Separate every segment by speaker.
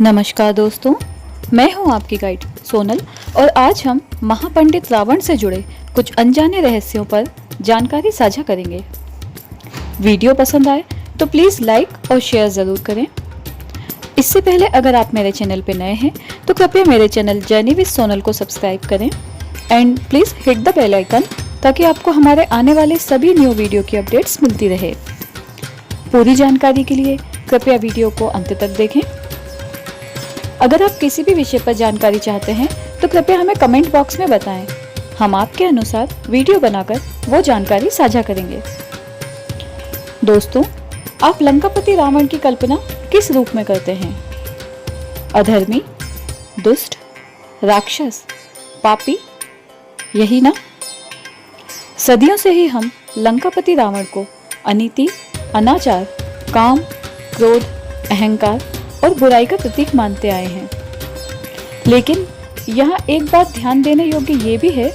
Speaker 1: नमस्कार दोस्तों, मैं हूं आपकी गाइड सोनल और आज हम महापंडित रावण से जुड़े कुछ अनजाने रहस्यों पर जानकारी साझा करेंगे। वीडियो पसंद आए तो प्लीज़ लाइक और शेयर ज़रूर करें। इससे पहले अगर आप मेरे चैनल पर नए हैं तो कृपया मेरे चैनल जर्नी विद सोनल को सब्सक्राइब करें and please hit the bell icon ताकि आपको हमारे आने वाले सभी न्यू वीडियो की अपडेट्स मिलती रहे। पूरी जानकारी के लिए कृपया वीडियो को अंत तक देखें। अगर आप किसी भी विषय पर जानकारी चाहते हैं तो कृपया हमें कमेंट बॉक्स में बताएं। हम आपके अनुसार वीडियो बनाकर वो जानकारी साझा करेंगे। दोस्तों, आप लंकापति रावण की कल्पना किस रूप में करते हैं? अधर्मी, दुष्ट, राक्षस, पापी, यही ना? सदियों से ही हम लंकापति रावण को अनीति, अनाचार, काम, क्रोध, अहंकार और बुराई का प्रतीक मानते आए हैं। लेकिन यहाँ एक बात ध्यान देने योग्य ये भी है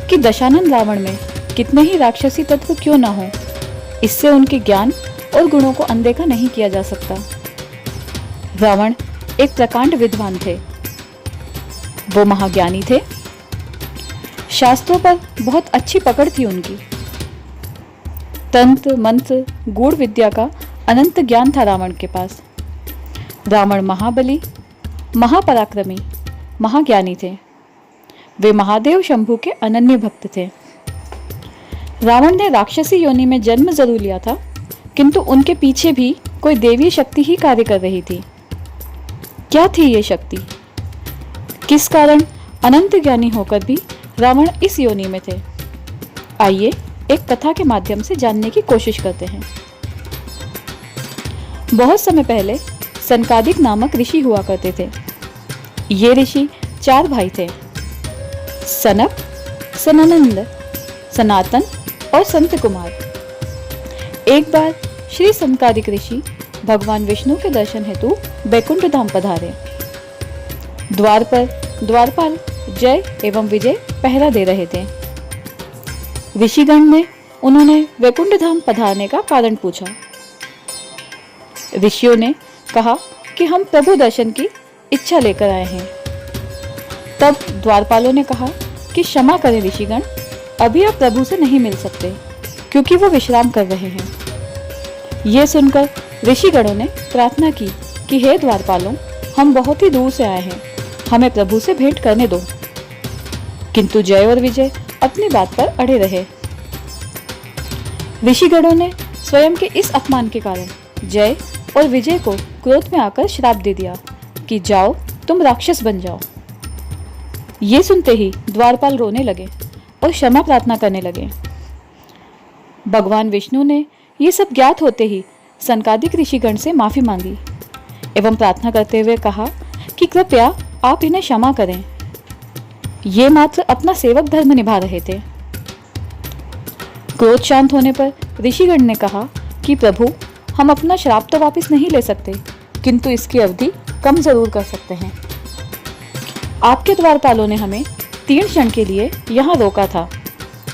Speaker 1: कि दशानन रावण में कितने ही राक्षसी तत्व क्यों न हो, इससे उनके ज्ञान और गुणों को अनदेखा नहीं किया जा सकता। रावण एक प्रकांड विद्वान थे। वो महाज्ञानी थे। शास्त्रों पर बहुत अच्छी पकड़ थी उनकी। तंत्र मंत्र गूढ़ विद्या का अनंत ज्ञान था रावण के पास। रावण महाबली, महापराक्रमी, महाज्ञानी थे। वे महादेव शंभु के अनन्य भक्त थे। रावण ने राक्षसी योनि में जन्म जरूर लिया था, किंतु उनके पीछे भी कोई देवी शक्ति ही कार्य कर रही थी। क्या थी ये शक्ति? किस कारण अनंत ज्ञानी होकर भी रावण इस योनि में थे? आइए एक कथा के माध्यम से जानने की कोशिश करते हैं। बहुत समय पहले सनकादिक नामक ऋषि हुआ करते थे। ये ऋषि 4 भाई थे: सनक, सनानंद, सनातन और संत कुमार। एक बार श्री सनकादिक ऋषि भगवान विष्णु के दर्शन हेतु बैकुंठ धाम पधारे। द्वार पर द्वारपाल जय एवं विजय पहरा दे रहे थे। ऋषिगण ने उन्होंने वैकुंठ धाम पधारने का कारण पूछा। ऋषियों ने कहा कि हम प्रभु दर्शन की इच्छा लेकर आए हैं। तब द्वारपालों ने कहा कि क्षमा करें ऋषिगण, अभी आप प्रभु से नहीं मिल सकते क्योंकि वो विश्राम कर रहे हैं। ये सुनकर ऋषिगणों ने प्रार्थना की कि हे द्वारपालों, हम बहुत ही दूर से आए हैं, हमें प्रभु से भेंट करने दो। किंतु जय और विजय अपनी बात पर अड़े रहे। ऋषिगणों ने स्वयं के इस अपमान के कारण जय और विजय को क्रोध में आकर श्राप दे दिया कि जाओ, तुम राक्षस बन जाओ। ये सुनते ही द्वारपाल रोने लगे और क्षमा प्रार्थना करने लगे। भगवान विष्णु ने ये सब ज्ञात होते ही सनकादिक ऋषिगण से माफी मांगी एवं प्रार्थना करते हुए कहा कि कृपया आप इन्हें क्षमा करें। ये मात्र अपना सेवक धर्म निभा रहे थे। क्रोध शांत होने पर ऋषिगण ने कहा कि प्रभु, हम अपना श्राप तो वापस नहीं ले सकते, किंतु इसकी अवधि कम जरूर कर सकते हैं। आपके द्वारपालों ने हमें 3 क्षण के लिए यहाँ रोका था,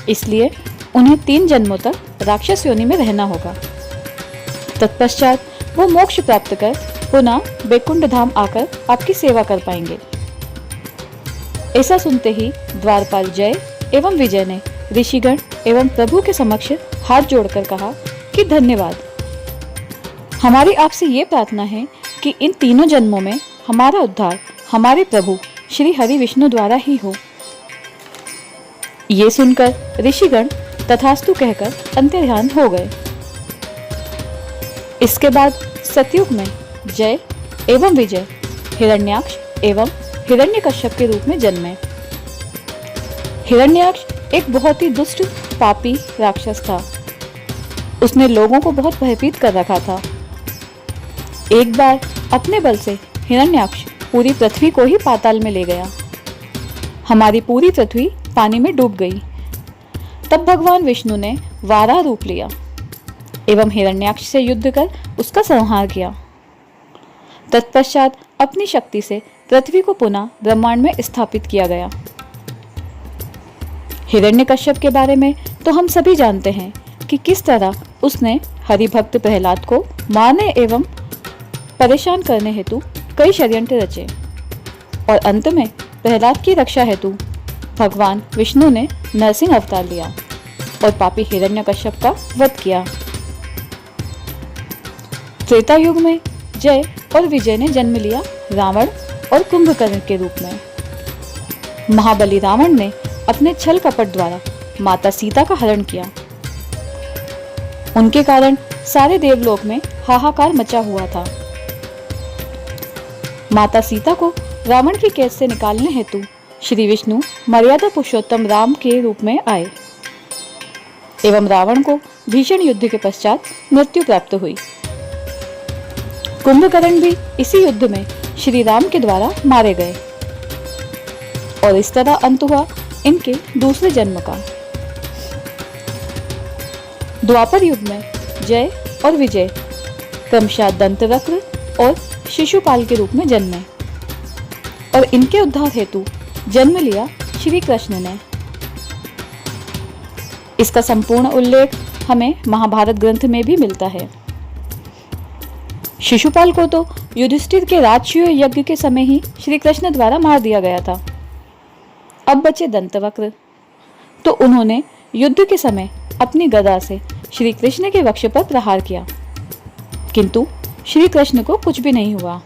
Speaker 1: इसलिए उन्हें 3 जन्मों तक राक्षस योनि में रहना होगा। तत्पश्चात वो मोक्ष प्राप्त कर पुनः बैकुंठ धाम आकर आपकी सेवा कर पाएंगे। ऐसा सुनते ही द्वारपाल जय एवं विजय ने ऋषिगण एवं प्रभु के समक्ष हाथ जोड़कर कहा कि धन्यवाद, हमारी आपसे ये प्रार्थना है कि इन 3 जन्मों में हमारा उद्धार हमारे प्रभु श्री हरि विष्णु द्वारा ही हो। ये सुनकर ऋषिगण तथास्तु कहकर अंतर्ध्यान हो गए। इसके बाद सतयुग में जय एवं विजय हिरण्याक्ष एवं हिरण्यकश्यप के रूप में जन्मे। हिरण्याक्ष एक बहुत ही दुष्ट पापी राक्षस था। उसने लोगों को बहुत भयभीत कर रखा था। एक बार अपने बल से हिरण्याक्ष पूरी पृथ्वी को ही पाताल में ले गया। हमारी पूरी पृथ्वी पानी में डूब गई। तब भगवान विष्णु ने वाराह रूप लिया एवं हिरण्याक्ष से युद्ध कर उसका संहार किया। तत्पश्चात अपनी शक्ति से पृथ्वी को पुनः ब्रह्मांड में स्थापित किया गया। हिरण्यकश्यप के बारे में तो हम सभी जानते हैं कि किस तरह उसने हरिभक्त प्रहलाद को मारने एवं परेशान करने हेतु कई षड्यंत्र रचे और अंत में प्रहलाद की रक्षा हेतु भगवान विष्णु ने नरसिंह अवतार लिया और पापी हिरण्यकश्यप का वध किया। त्रेता युग में जय और विजय ने जन्म लिया रावण और कुंभकर्ण के रूप में। महाबली रावण ने अपने छल कपट द्वारा माता सीता का हरण किया। उनके कारण सारे देवलोक में हाहाकार मचा हुआ था। माता सीता को रावण की कैद से निकालने हेतु श्री विष्णु मर्यादा पुरुषोत्तम राम के रूप में आए एवं रावण को भीषण युद्ध के पश्चात मृत्यु प्राप्त हुई। कुंभकर्ण भी इसी युद्ध में श्री राम के द्वारा मारे गए और इस तरह अंत हुआ इनके दूसरे जन्म का। द्वापर युग में जय और विजय क्रमशः दंतवक्र और शिशुपाल के रूप में जन्मे और इनके उद्धार हेतु जन्म लिया श्री कृष्ण ने। इसका संपूर्ण उल्लेख हमें महाभारत ग्रंथ में भी मिलता है। शिशुपाल को तो युधिष्ठिर के राजसूय यज्ञ के समय ही श्री कृष्ण द्वारा मार दिया गया था। अब बचे दंतवक्र, तो उन्होंने युद्ध के समय अपनी गदा से श्री कृष्ण के वक्ष पर प्रहार किया, किंतु श्री कृष्ण को कुछ भी नहीं हुआ।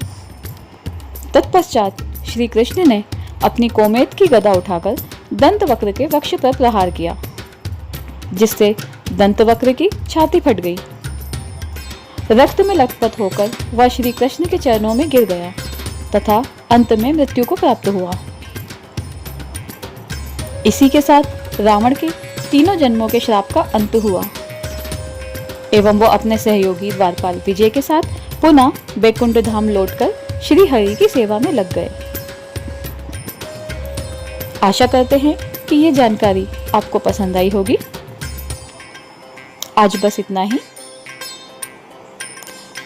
Speaker 1: तत्पश्चात श्री कृष्ण ने अपनी कोमेत की गदा उठाकर दंतवक्र के वक्ष पर प्रहार किया, जिससे दंतवक्र की छाती फट गई। रक्त में लथपथ होकर वह श्री कृष्ण के चरणों में गिर गया तथा अंत में मृत्यु को प्राप्त हुआ। इसी के साथ रावण के तीनों जन्मों के श्राप का अंत हुआ एवं वो अपने सहयोगी द्वारपाल विजय के साथ पुनः बैकुंठ धाम लौटकर श्री हरि की सेवा में लग गए। आशा करते हैं कि ये जानकारी आपको पसंद आई होगी। आज बस इतना ही।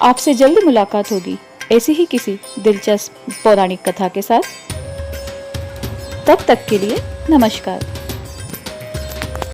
Speaker 1: आपसे जल्द मुलाकात होगी ऐसी ही किसी दिलचस्प पौराणिक कथा के साथ। तब तक के लिए नमस्कार।